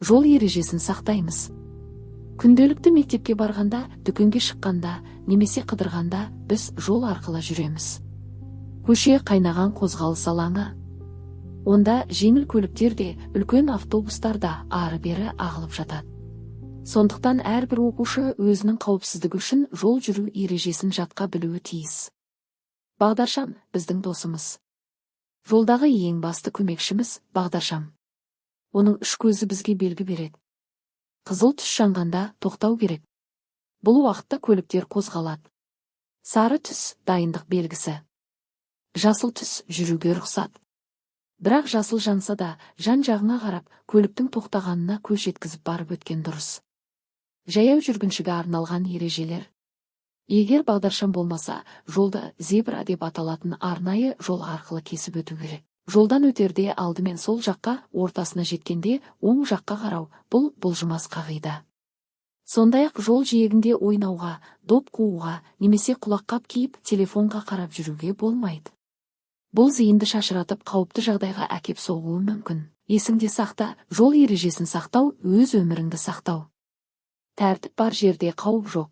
Жол ережесін сақтаймыз. Күнделікті мектепке барғанда, дүкенге шыққанда, немесе қыдырғанда біз жол арқылы жүреміз. Көше қайнаған қозғалыс алаңы. Онда жеңіл көліктер де, үлкен автобустар да ары-бері ағылып жатады. Сондықтан әрбір оқушы өзінің қауіпсіздігі үшін жол жүру ережесін жатқа білуі тиіс. Бағдаршам біздің досымыз. Жолдағы ең басты көмекшіміз бағдаршам. Оның үш көзі бізге белгі береді. Қызыл түс жанғанда тоқтау керек. Бұл уақытта көліктер қозғалады. Сары түс дайындық белгісі. Жасыл түс жүруге рұқсат. Бірақ жасыл жанса да, жан-жағына қарап, көліктің тоқтағанына көз жеткізіп барып өткен дұрыс. Жаяу жүргіншіге арналған ережелер. Егер бағдаршам болмаса, жолды зебра деп аталатын арнайы жол арқылы кесіп өту керек. Жолдан өтерде алдымен сол жаққа, ортасына жеткенде оң жаққа қарау, бұл бұлжымас қағида. Сондай-ақ жол жиегінде ойнауға, доп қууға, немесе құлаққап киіп телефонға қарап жүруге болмайды. Бұл зейінді шашыратып қауіпті жағдайға әкеп соғуы мүмкін. Есіңде сақта, жол ережесін сақтау өз өміріңді сақтау. Тәртіп бар жерде қауіп жоқ.